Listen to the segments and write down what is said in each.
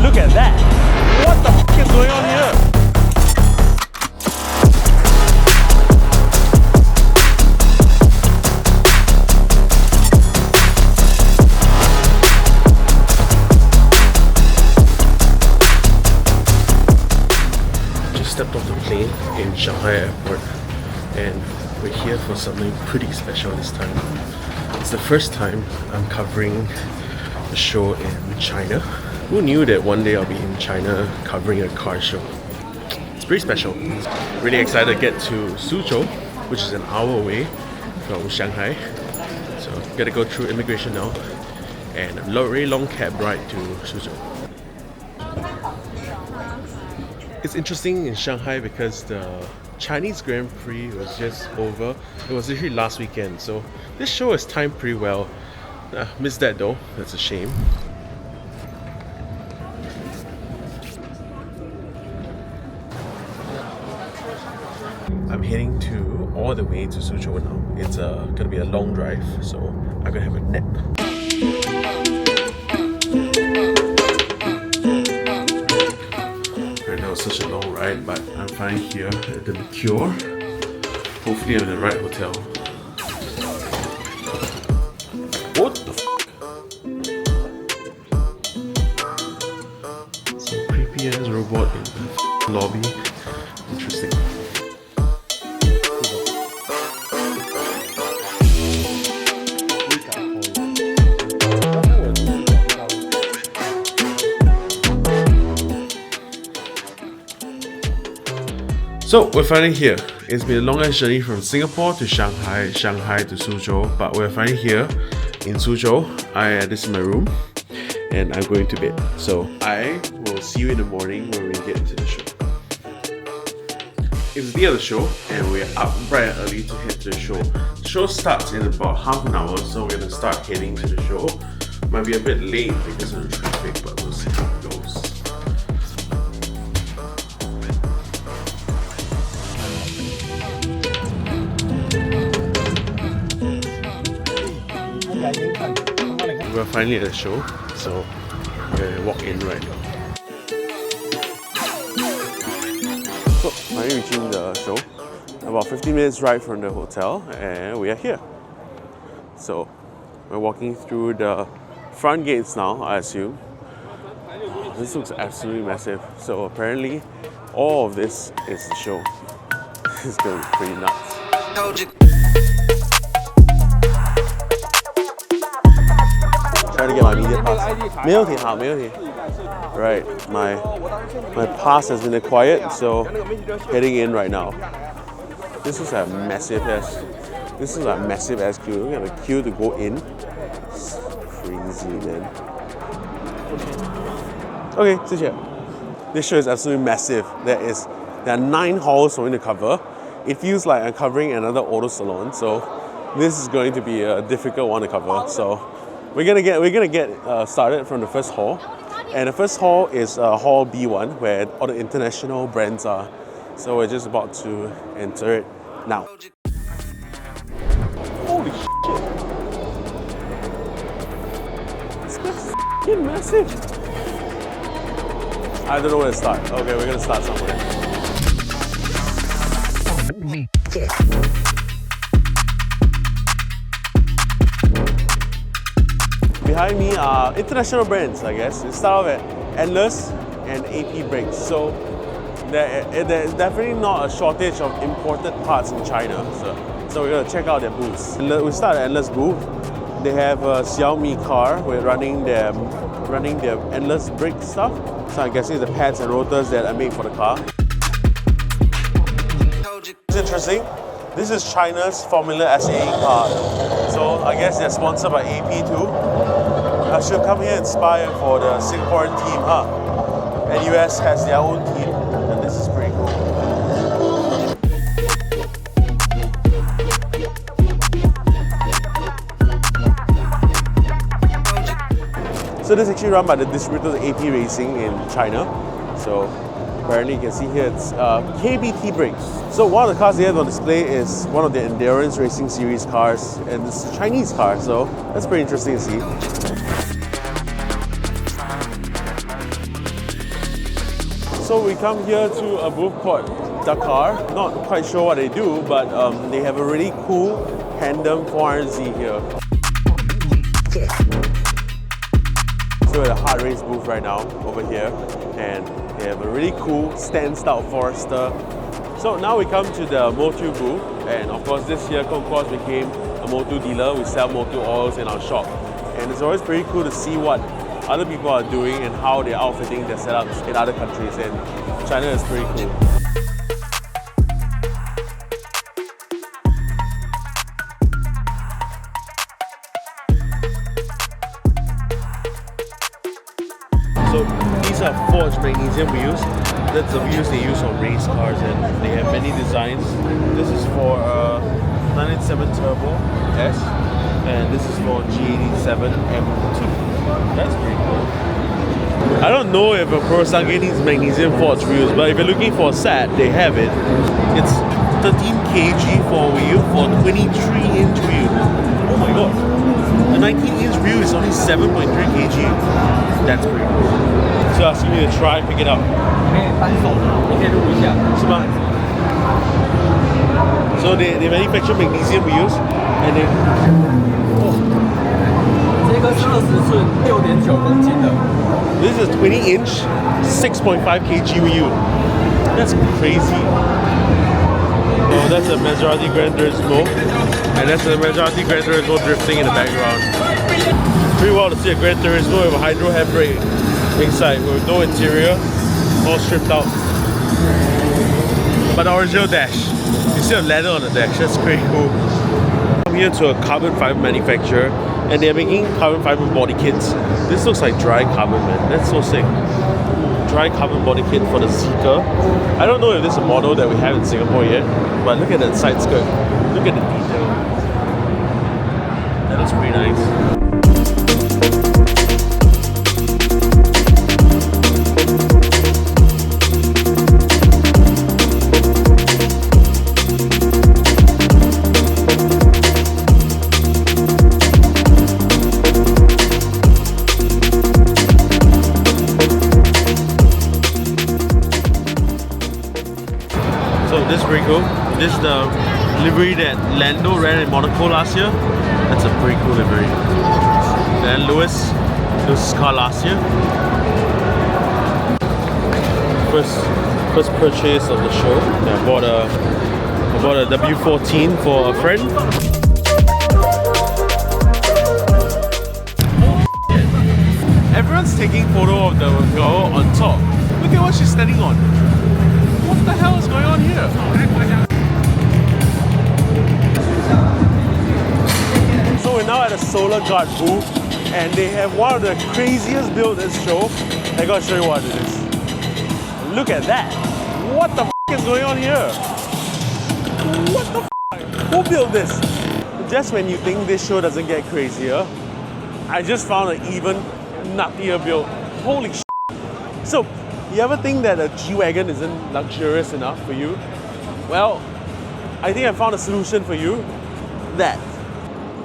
Look at that! What the f is going on here? Just stepped off the plane in Shanghai airport, and we're here for something pretty special this time. It's the first time I'm covering a show in China. Who knew that one day I'll be in China covering a car show? It's pretty special. Really excited to get to Suzhou, which is an hour away from Shanghai. So gotta go through immigration now, and a very long cab ride to Suzhou. It's interesting in Shanghai because the Chinese Grand Prix was just over. It was literally last weekend, so this show is timed pretty well. Missed that though, that's a shame. I'm heading all the way to Suzhou now. It's gonna be a long drive, so I'm gonna have a nap. Right now it's such a long ride, but I'm finally here at the Cure. Hopefully I'm in the right hotel. What the f? Some creepy ass robot in the lobby. Interesting. So we're finally here. It's been a longest journey from Singapore to Shanghai, Shanghai to Suzhou, but we're finally here in Suzhou. This is my room, and I'm going to bed. So I will see you in the morning when we get into the show. It's the day of the show, and we're up bright and early to head to the show. The show starts in about half an hour, so we're gonna start heading to the show. Might be a bit late because of the traffic, but we'll see how it goes. We're finally at the show, so we're gonna walk in right now. So, finally reaching the show. About 15 minutes ride from the hotel, and we are here. So, we're walking through the front gates now, I assume. This looks absolutely massive. So, apparently, all of this is the show. It's gonna be pretty nuts. Trying to get my media pass. 没问题，好，没问题。Right, my pass has been acquired, so heading in right now. This is a massive ass queue. Look at the queue to go in. It's crazy, man. Okay, 谢谢. This show is absolutely massive. There are 9 halls for me to cover. It feels like I'm covering another auto salon, so this is going to be a difficult one to cover. So we're gonna get started from the first hall, and the first hall is hall B1, where all the international brands are. So we're just about to enter it now. Holy shit! This is f***ing massive. I don't know where to start. Okay, we're gonna start somewhere. Behind me are international brands, I guess. It starts off at Endless and AP Brakes. So there's definitely not a shortage of imported parts in China. So we're gonna check out their booths. We start at Endless booth. They have a Xiaomi car. We're running their Endless brake stuff. So I'm guessing the pads and rotors that are made for the car. It's interesting. This is China's Formula SA car. So I guess they're sponsored by AP too. I should come here inspired for the Singaporean team, huh? And US has their own team, and this is pretty cool. So this is actually run by the distributors AP Racing in China. So apparently you can see here it's KBT brakes. So one of the cars they have on display is one of the Endurance Racing Series cars, and it's a Chinese car, so that's pretty interesting to see. So we come here to a booth called Dakar. Not quite sure what they do, but they have a really cool Tandem 400Z here. So we're at a hard race booth right now over here, and they have a really cool stand-style Forester. So now we come to the Motu booth, and of course this year Concourse became a Motu dealer. We sell Motu oils in our shop, and it's always pretty cool to see what other people are doing and how they're outfitting their setups in other countries, and China is pretty cool. So these are forged magnesium wheels. That's the wheels they use on race cars, and they have many designs. This is for 997 Turbo S, and this is for G87 M2. That's pretty cool. I don't know if a Kurosangi needs magnesium forged wheels, but if you're looking for a set, they have it. It's 13 kg for a wheel for a 23-inch wheel. Oh my god. The 19-inch wheel is only 7.3 kg. That's pretty cool. So asking me to try pick it up. So they manufacture magnesium wheels, and they... This is a 20-inch, 6.5 kg wheel. That's crazy. Oh, that's a Maserati Gran Turismo, and that's a Maserati Gran Turismo drifting in the background. It's pretty wild to see a Gran Turismo with a hydro handbrake inside, with no interior, all stripped out. But the original dash, you still have leather on the dash. That's pretty cool. I'm here to a carbon fiber manufacturer, and they're making carbon fiber body kits. This looks like dry carbon, man. That's so sick. Dry carbon body kit for the Zeekr. I don't know if this is a model that we have in Singapore yet, but look at that side skirt. Look at the detail. That looks pretty nice. This is pretty cool. This is the livery that Lando ran in Monaco last year. That's a pretty cool livery. Then Lewis's car last year. First purchase of the show. Yeah, I bought a W14 for a friend. Everyone's taking photo of the girl on top. Look at what she's standing on. What the hell is going on here? So we're now at a Solar Guard booth, and they have one of the craziest builds at this show. I gotta show you what it is. Look at that! What the f is going on here? What the f? Who built this? Just when you think this show doesn't get crazier, I just found an even nuttier build. Holy shit! So, you ever think that a G-Wagon isn't luxurious enough for you? Well, I think I found a solution for you. That.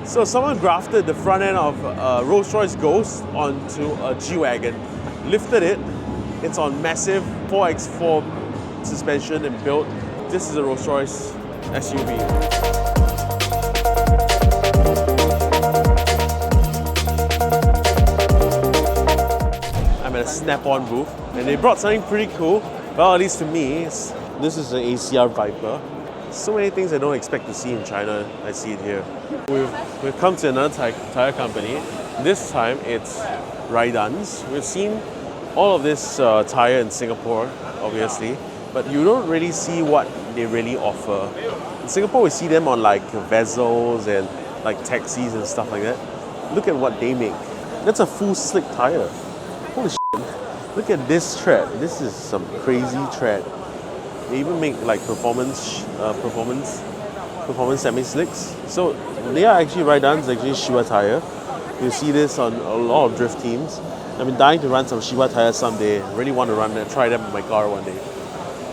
So someone grafted the front end of a Rolls-Royce Ghost onto a G-Wagon, lifted it, it's on massive 4x4 suspension and built. This is a Rolls-Royce SUV. I'm at a Snap-on booth, and they brought something pretty cool. Well, at least to me, this is an ACR Viper. So many things I don't expect to see in China, I see it here. We've come to another tire company. This time it's Raidan's. We've seen all of this tire in Singapore, obviously, but you don't really see what they really offer. In Singapore, we see them on like vessels and like taxis and stuff like that. Look at what they make. That's a full slick tire. Holy shit. Look at this tread. This is some crazy tread. They even make like performance semi-slicks. So they are actually Raidan's actually Shiba tire. You see this on a lot of drift teams. I've been dying to run some Shiba tires someday. Really want to run and try them in my car one day.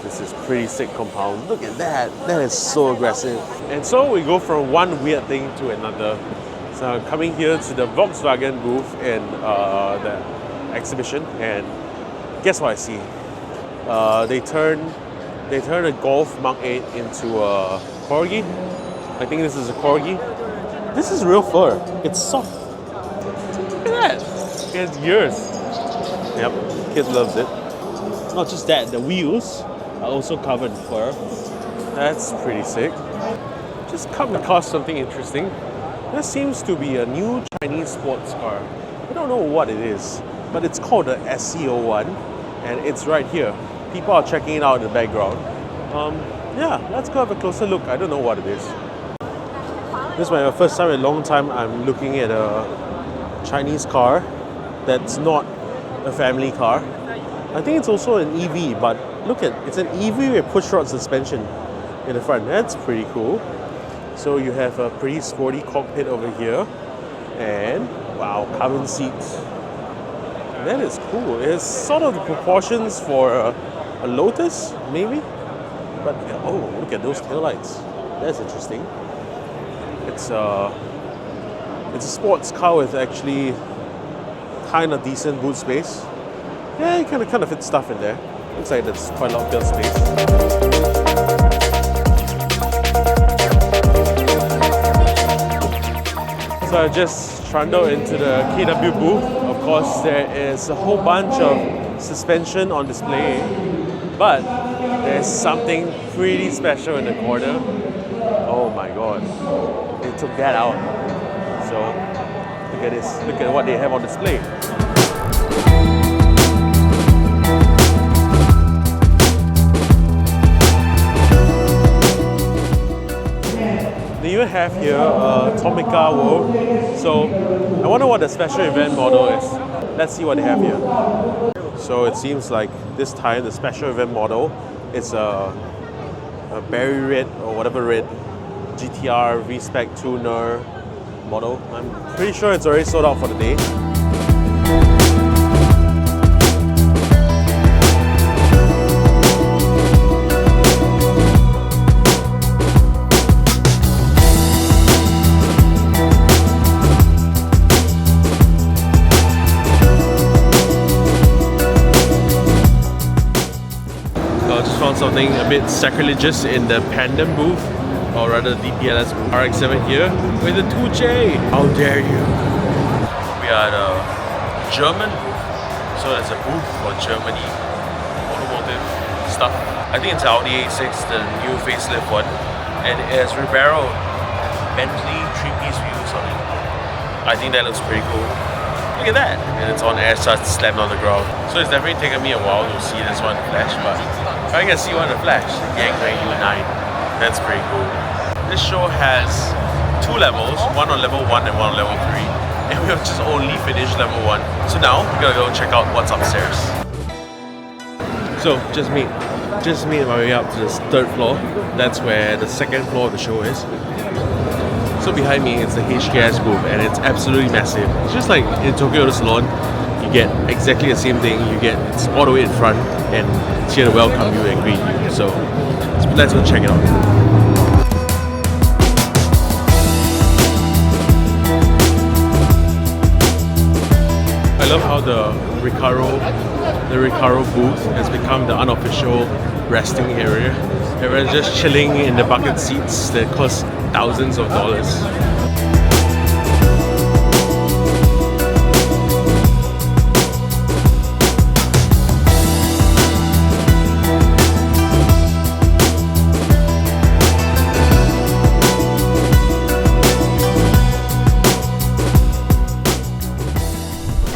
This is pretty sick compound. Look at that. That is so aggressive. And so we go from one weird thing to another. So I'm coming here to the Volkswagen booth in the exhibition, and guess what I see? They turn a Golf Mark 8 into a Corgi. I think this is a Corgi. This is real fur. It's soft. Look at that. It has ears. Yep, kid loves it. Not just that, the wheels are also covered in fur. That's pretty sick. Just come across something interesting. There seems to be a new Chinese sports car. I don't know what it is, but it's called the SC01, and it's right here. People are checking it out in the background. Yeah, let's go have a closer look. I don't know what it is. This is my first time in a long time I'm looking at a Chinese car that's not a family car. I think it's also an EV, but look at it's an EV with push-rod suspension in the front. That's pretty cool. So you have a pretty sporty cockpit over here, and wow, carbon seats. That is cool. It's sort of the proportions for a Lotus, maybe. But oh, look at those taillights. That's interesting. It's a sports car with actually kind of decent boot space. Yeah, you kind of fit stuff in there. Looks like there's quite a lot of space. So I just trundled into the KW booth. Of course, there is a whole bunch of suspension on display, but there's something pretty special in the corner. Oh my god, they took that out. So look at this, look at what they have on display. They even have here Tomica World. So I wonder what the special event model is. Let's see what they have here. So it seems like this time the special event model is a berry red or whatever red GTR V-Spec tuner model. I'm pretty sure it's already sold out for the day. Something a bit sacrilegious in the Pandem booth, or rather DPLS booth. RX-7 here with the 2J. How dare you? We are the German booth, so there's a booth for Germany automotive stuff. I think it's Audi A6, the new facelift one, and it has Ribeiro Bentley 3-piece views on it. I think that looks pretty cool. Look at that! And it's on air, so it's slammed on the ground. So it's definitely taken me a while to see this one in flash, but if I can see one in flash, the Gangrene U9, that's pretty cool. This show has 2 levels, one on level 1 and one on level 3. And we have just only finished level 1. So now, we're gonna go check out what's upstairs. So, just made my way up to this 3rd floor. That's where the 2nd floor of the show is. So behind me is the HKS booth, and it's absolutely massive. It's just like in Tokyo Auto Salon, you get exactly the same thing. It's all the way in front, and it's here to welcome you and greet you. So let's go check it out. I love how the Recaro booth has become the unofficial resting area. Everyone's just chilling in the bucket seats that cost thousands of dollars.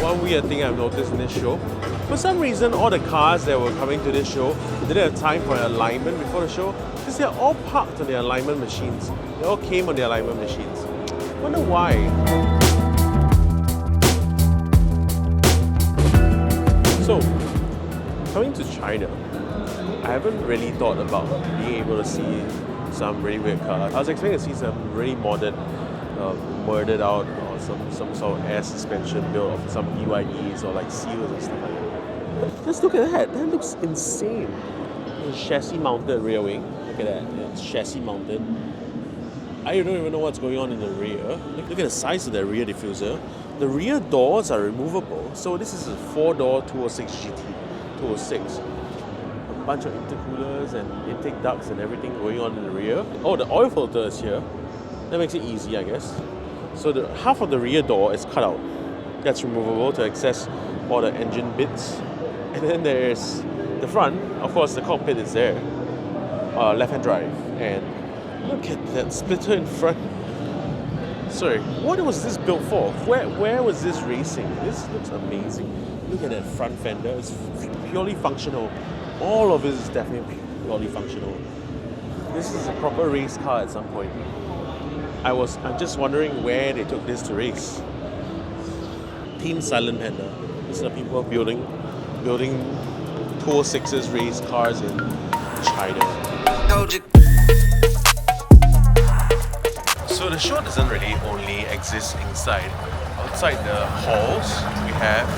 One weird thing I've noticed in this show, for some reason all the cars that were coming to this show didn't have time for an alignment before the show, because they're all parked on their alignment machines. They all came on their alignment machines. I wonder why. So, coming to China, I haven't really thought about being able to see some really weird cars. I was expecting to see some really modern, murdered out, or some sort of air suspension built of some BYDs or like seals and stuff like that. But just look at that. That looks insane. Chassis mounted rear wing. Look at that. Yeah, it's chassis mounted. I don't even know what's going on in the rear. Look at the size of the rear diffuser. The rear doors are removable. So this is a 4-door 206 GT. 206. bunch of intercoolers and intake ducts and everything going on in the rear. Oh, the oil filter is here. That makes it easy, I guess. So the half of the rear door is cut out. That's removable to access all the engine bits. And then there's the front. Of course, the cockpit is there. Left-hand drive. And look at that splitter in front. Sorry, what was this built for? Where was this racing? This looks amazing. Look at that front fender. It's purely functional. All of it is definitely purely functional. This is a proper race car at some point. I'm just wondering where they took this to race. Team Silent Panda. These are people building 206's race cars in China. So the show doesn't really only exist inside. Outside the halls, we have a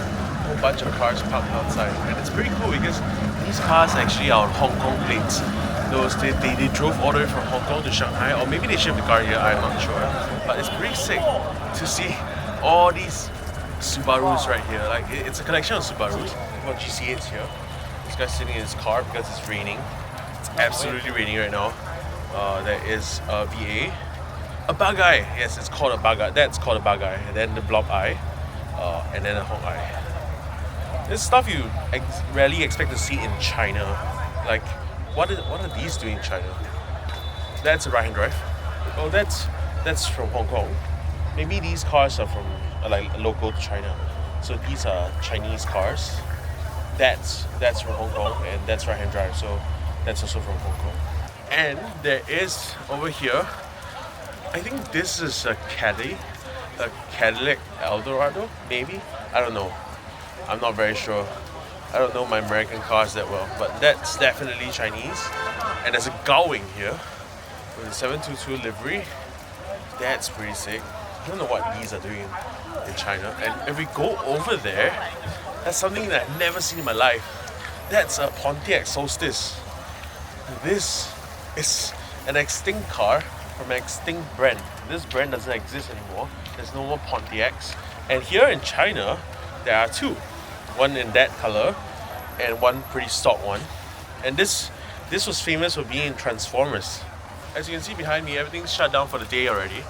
whole bunch of cars parked outside. And it's pretty cool because these cars actually are on Hong Kong plates. They drove all the way from Hong Kong to Shanghai, or maybe they shipped the car here, I'm not sure. But it's pretty sick to see all these Subarus right here. Like, it's a collection of Subarus. Got GC8s here. This guy's sitting in his car because it's raining. It's absolutely raining right now. There is a VA. A Bagai, yes, it's called a Bagai. That's called a Bagai. And then the Blob Eye, and then a Hong Eye. This stuff you rarely expect to see in China. Like, what are these doing in China? That's a right-hand drive. Oh, that's from Hong Kong. Maybe these cars are from like local to China. So these are Chinese cars. That's from Hong Kong, and that's right-hand drive. So that's also from Hong Kong. And there is over here, I think this is a Cadillac Eldorado, maybe? I don't know. I'm not very sure. I don't know my American cars that well, but that's definitely Chinese. And there's a Gowing here with a 722 livery. That's pretty sick. I don't know what these are doing in China. And if we go over there, that's something that I've never seen in my life. That's a Pontiac Solstice. This is an extinct car from an extinct brand. This brand doesn't exist anymore. There's no more Pontiacs. And here in China, there are two. One in that color and one pretty stock one. And this was famous for being in Transformers. As you can see behind me, everything's shut down for the day already.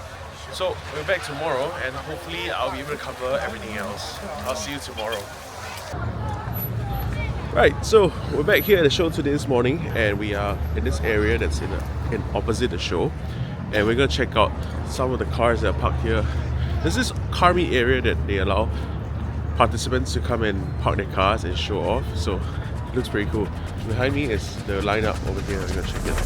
So we're back tomorrow and hopefully I'll be able to cover everything else. I'll see you tomorrow. Right, so we're back here at the show today this morning and we are in this area that's in opposite the show. And we're going to check out some of the cars that are parked here. There's this car meet area that they allow participants to come and park their cars and show off. So it looks pretty cool. Behind me is the lineup over here. I'm going to check it out.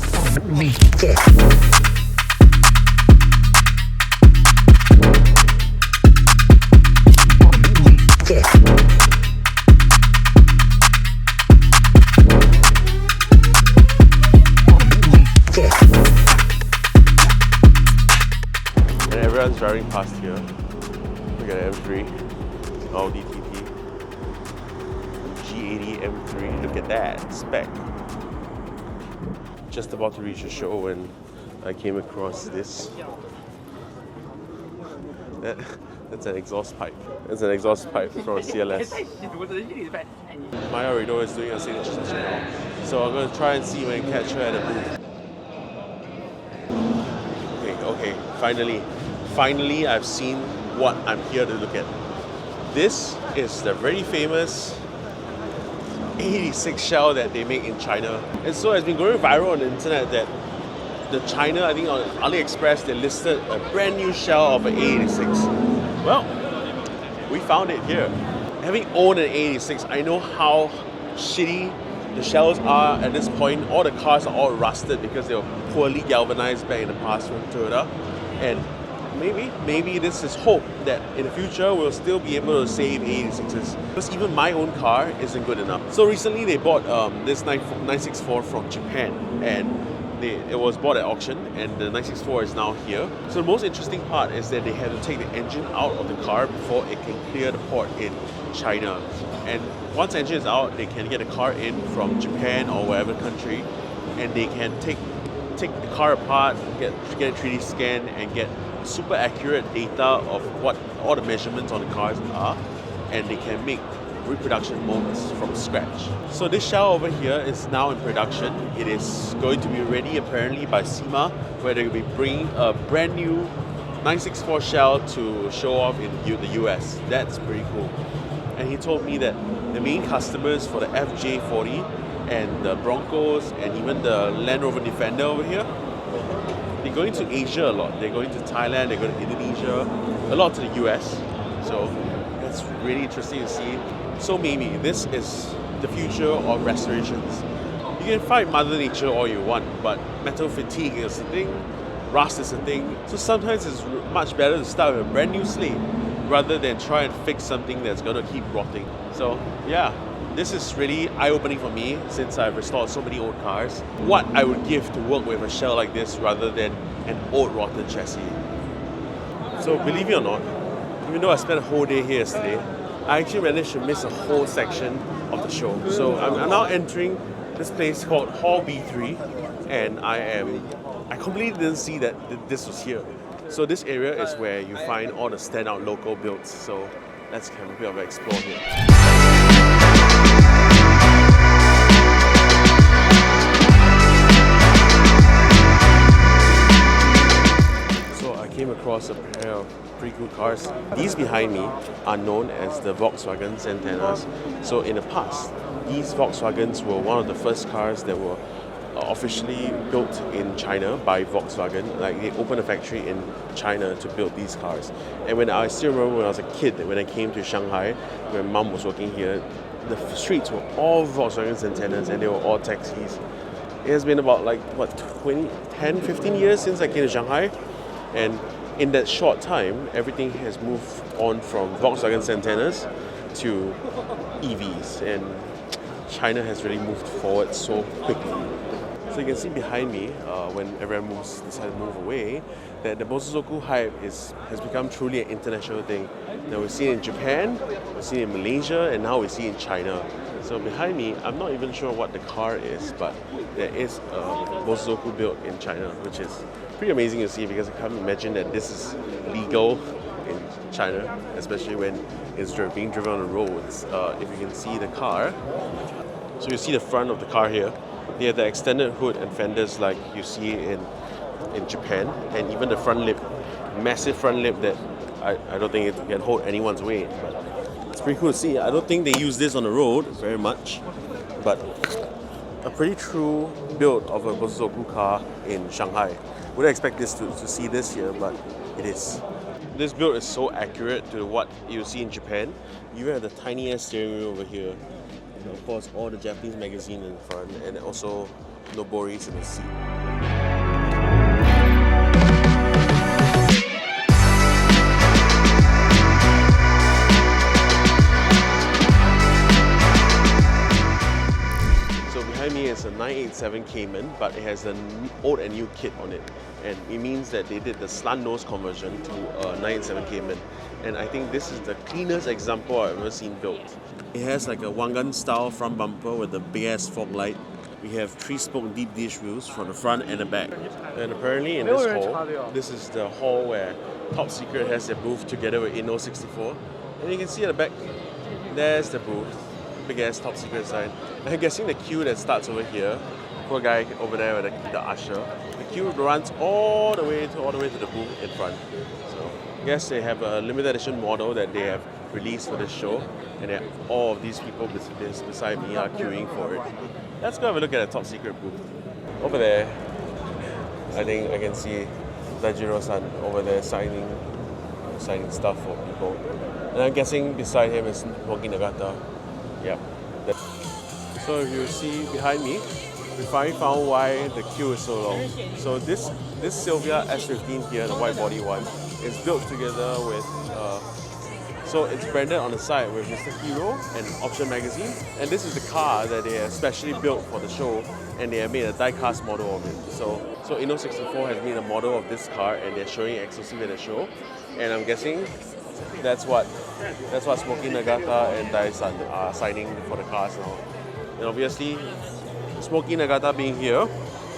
And everyone's driving past here. Look at M3, Audi TT, G80 M3. Look at that spec. Just about to reach the show when I came across this. That's an exhaust pipe. It's an exhaust pipe from a CLS. Maya Rido is doing a signature session now. So I'm going to try and see when I can catch her at a booth. Okay, finally I've seen what I'm here to look at. This is the very famous 86 shell that they make in China. And so it's been going viral on the internet that the China, I think on AliExpress, they listed a brand new shell of an A86. Well, we found it here. Having owned an A86, I know how shitty the shells are at this point. All the cars are all rusted because they were poorly galvanized back in the past from Toyota. And maybe this is hope that in the future we'll still be able to save A86s. Because even my own car isn't good enough. So recently they bought this 964 from Japan, and it was bought at auction, and the 964 is now here. So the most interesting part is that they had to take the engine out of the car before it can clear the port in China. And once the engine is out, they can get the car in from Japan or whatever country, and they can take the car apart, get a 3D scan, and get super accurate data of what all the measurements on the cars are, and they can make reproduction modes from scratch. So this shell over here is now in production. It is going to be ready apparently by SEMA, where they will be bringing a brand new 964 shell to show off in the US. That's pretty cool. And he told me that the main customers for the FJ40 and the Broncos and even the Land Rover Defender over here, they're going to Asia a lot. They're going to Thailand, they're going to Indonesia, a lot to the US. So that's really interesting to see. So maybe this is the future of restorations. You can fight Mother Nature all you want, but metal fatigue is a thing, rust is a thing. So sometimes it's much better to start with a brand new slate rather than try and fix something that's going to keep rotting. So yeah, this is really eye-opening for me since I've restored so many old cars. What I would give to work with a shell like this rather than an old rotten chassis. So believe it or not, even though I spent a whole day here yesterday, I actually managed to miss a whole section of the show. So I'm now entering this place called Hall B3, and I completely didn't see that this was here. So this area is where you find all the standout local builds. So let's have a bit of an explore here. So I came across a pair of pretty cool cars. These behind me are known as the Volkswagen Santanas. So in the past, these Volkswagens were one of the first cars that were officially built in China by Volkswagen. Like, they opened a factory in China to build these cars. And when I still remember when I was a kid, when I came to Shanghai, when mum was working here, the streets were all Volkswagen Santanas and they were all taxis. It has been about 10, 15 years since I came to Shanghai, and in that short time, everything has moved on from Volkswagen Santanas to EVs, and China has really moved forward so quickly. So you can see behind me, when everyone decides to move away, that the Motozoku hype has become truly an international thing. Now we see it in Japan, we see it in Malaysia, and now we see it in China. So behind me, I'm not even sure what the car is, but there is a Motozoku built in China, which is pretty amazing to see because I can't imagine that this is legal in China, especially when it's being driven on the roads. If you can see the car, so you see the front of the car here. They have the extended hood and fenders like you see in Japan, and even the front lip, massive front lip that I don't think it can hold anyone's weight, but it's pretty cool to see. I don't think they use this on the road very much, but a pretty true build of a Motozoku car in Shanghai. Wouldn't expect this to see this here, but it is. This build is so accurate to what you see in Japan. You have the tiniest steering wheel over here. And of course, all the Japanese magazine in front, and also Noboris in the seat. So behind me is a 987 Cayman, but it has an old and new kit on it. And it means that they did the slant nose conversion to a 987 Cayman. And I think this is the cleanest example I've ever seen built. It has like a Wangan style front bumper with a big ass fog light. We have 3-spoke deep dish wheels from the front and the back. And apparently in this hall, this is the hall where Top Secret has their booth together with Inno 64. And you can see at the back, there's the booth. Big ass Top Secret sign. And I'm guessing the queue that starts over here, poor guy over there with the usher, the queue runs all the way to the booth in front. So I guess they have a limited edition model that they have released for this show, and all of these people beside me are queuing for it. Let's go have a look at the Top Secret booth. Over there, I think I can see Dajiro-san over there signing stuff for people. And I'm guessing beside him is Mogi Nagata. Yeah. So if you see behind me, we finally found why the queue is so long. So this Silvia S15 here, the white body one, is built together with so it's branded on the side with Mr. Hero and Option Magazine. And this is the car that they have specially built for the show, and they have made a die-cast model of it. So Inno 64 has made a model of this car, and they're showing it exclusively at the show. And I'm guessing that's what Smokey Nagata and Dai-san are signing for the cars now. And obviously, Smokey Nagata being here,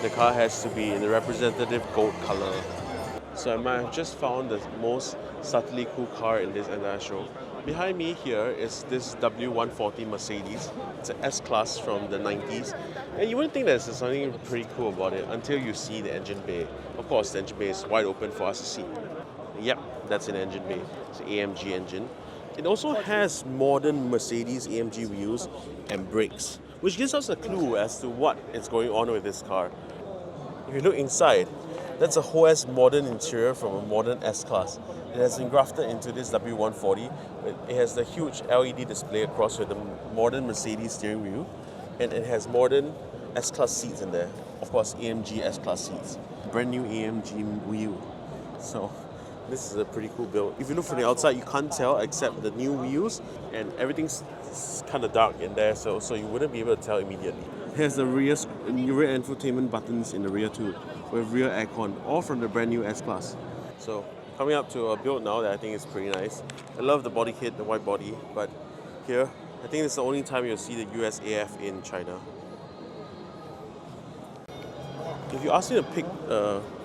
the car has to be in the representative gold color. So I might have just found the most subtly cool car in this entire show. Behind me here is this W140 Mercedes. It's an S-Class from the 90s. And you wouldn't think there's something pretty cool about it until you see the engine bay. Of course, the engine bay is wide open for us to see. Yep, that's an engine bay. It's an AMG engine. It also has modern Mercedes AMG wheels and brakes, which gives us a clue as to what is going on with this car. If you look inside, that's a whole modern interior from a modern S-Class. It has been grafted into this W140. It has the huge LED display across with the modern Mercedes steering wheel, and it has modern S-Class seats in there. Of course, AMG S-Class seats. Brand new AMG wheel. So this is a pretty cool build. If you look from the outside, you can't tell except the new wheels, and everything's kind of dark in there, so you wouldn't be able to tell immediately. Here's the rear infotainment buttons in the rear too, with rear aircon, all from the brand new S-Class. So coming up to a build now that I think is pretty nice. I love the body kit, the white body, but here, I think it's the only time you'll see the USAF in China. If you ask me to pick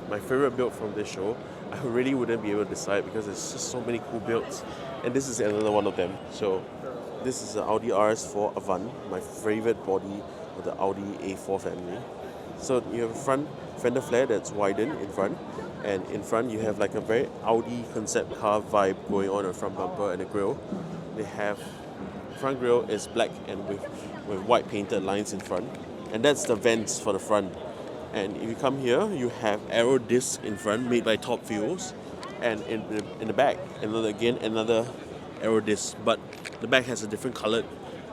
my favorite build from this show, I really wouldn't be able to decide because there's just so many cool builds. And this is another one of them. So this is the Audi RS4 Avant, my favorite body of the Audi A4 family. So you have a front fender flare that's widened in front, and in front you have like a very Audi concept car vibe going on the front bumper and the grille. They have front grille is black and with white painted lines in front, and that's the vents for the front. And if you come here, you have aero discs in front made by Top Fuels, and in the back, another aero disc, but the back has a different colored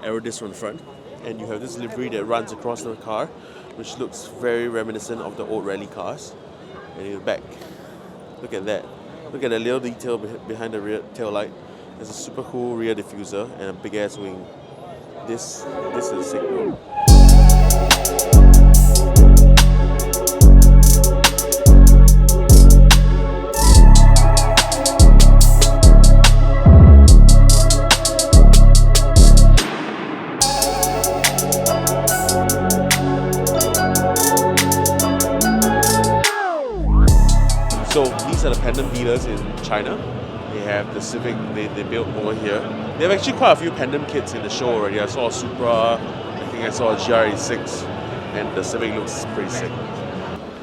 aero disc from the front. And you have this livery that runs across the car, which looks very reminiscent of the old rally cars. And in the back, look at that. Look at the little detail behind the rear tail light. There's a super cool rear diffuser and a big ass wing. This is a sick build. So these are the Pandem dealers in China. They have the Civic, they built over here. They have actually quite a few Pandem kits in the show already. I saw a Supra, I think I saw a GR86, and the Civic looks pretty sick.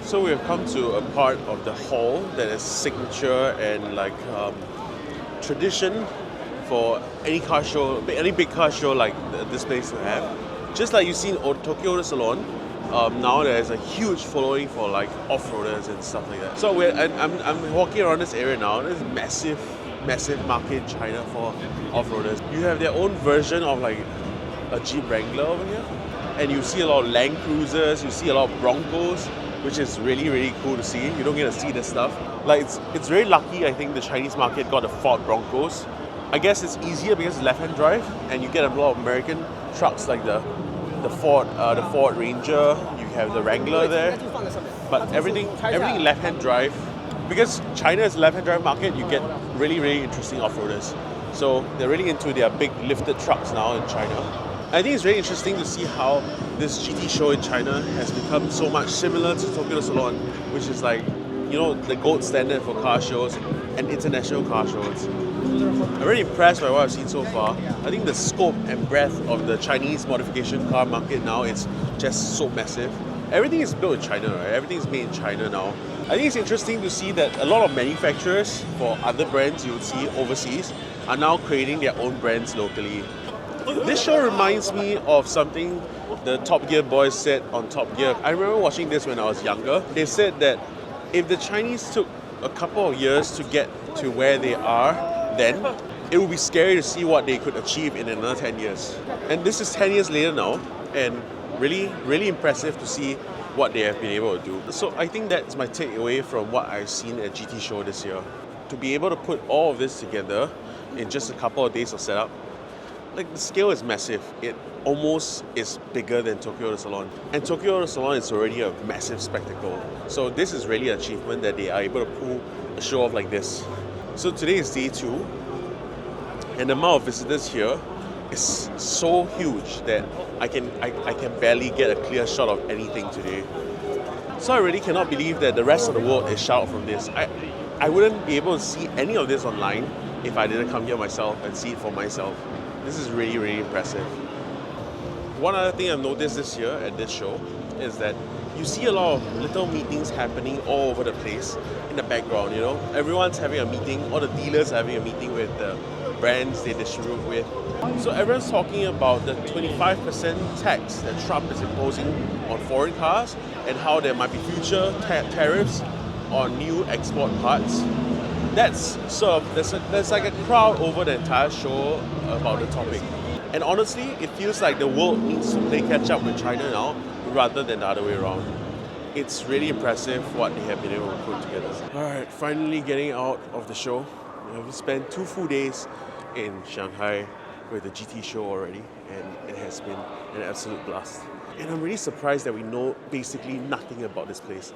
So we have come to a part of the hall that is signature and like tradition for any car show, any big car show like this place will have. Just like you've seen Tokyo Auto Salon, now there's a huge following for like off-roaders and stuff like that. So I'm walking around this area now. There's massive market in China for off-roaders. You have their own version of like a Jeep Wrangler over here, and you see a lot of Land Cruisers, you see a lot of Broncos, which is really cool to see. You don't get to see this stuff. Like it's very lucky, I think the Chinese market got the Ford Broncos. I guess it's easier because it's left-hand drive, and you get a lot of American trucks like the Ford Ranger. You have the Wrangler there, but everything left-hand drive. Because China is a left-hand drive market, you get really interesting off-roaders. So they're really into their big lifted trucks now in China. I think it's very interesting to see how this GT show in China has become so much similar to Tokyo Salon, which is like, you know, the gold standard for car shows and international car shows. I'm really impressed by what I've seen so far. I think the scope and breadth of the Chinese modification car market now is just so massive. Everything is built in China, right? Everything is made in China now. I think it's interesting to see that a lot of manufacturers for other brands you would see overseas are now creating their own brands locally. This show reminds me of something the Top Gear boys said on Top Gear. I remember watching this when I was younger. They said that if the Chinese took a couple of years to get to where they are, then it would be scary to see what they could achieve in another 10 years. And this is 10 years later now, and really impressive to see what they have been able to do. So I think that's my takeaway from what I've seen at GT Show this year. To be able to put all of this together in just a couple of days of setup, like the scale is massive. It almost is bigger than Tokyo Auto Salon. And Tokyo Auto Salon is already a massive spectacle. So this is really an achievement that they are able to pull a show off like this. So today is day 2, and the amount of visitors here is so huge that I can barely get a clear shot of anything today. So I really cannot believe that the rest of the world is shut out from this. I wouldn't be able to see any of this online if I didn't come here myself and see it for myself. This is really, really impressive. One other thing I've noticed this year at this show is that you see a lot of little meetings happening all over the place in the background, you know. Everyone's having a meeting, all the dealers are having a meeting with the brands they distribute with. So everyone's talking about the 25% tax that Trump is imposing on foreign cars and how there might be future tariffs on new export parts. That's sort of, there's like a crowd over the entire show about the topic. And honestly, it feels like the world needs to play catch up with China now rather than the other way around. It's really impressive what they have been able to put together. Alright, finally getting out of the show. We've spent 2 full days in Shanghai with the GT show already, and it has been an absolute blast. And I'm really surprised that we know basically nothing about this place.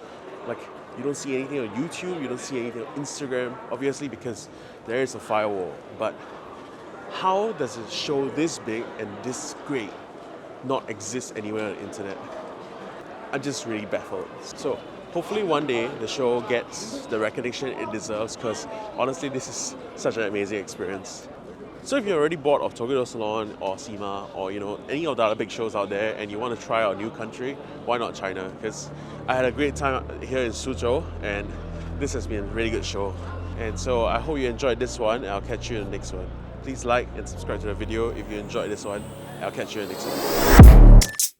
Like, you don't see anything on YouTube, you don't see anything on Instagram, obviously because there is a firewall. But how does a show this big and this great not exist anywhere on the internet? I'm just really baffled. So hopefully one day the show gets the recognition it deserves, because honestly this is such an amazing experience. So if you're already bored of Tokyo Salon or SEMA or any of the other big shows out there and you want to try out a new country, why not China? Because I had a great time here in Suzhou and this has been a really good show. And so I hope you enjoyed this one and I'll catch you in the next one. Please like and subscribe to the video if you enjoyed this one. I'll catch you in the next one.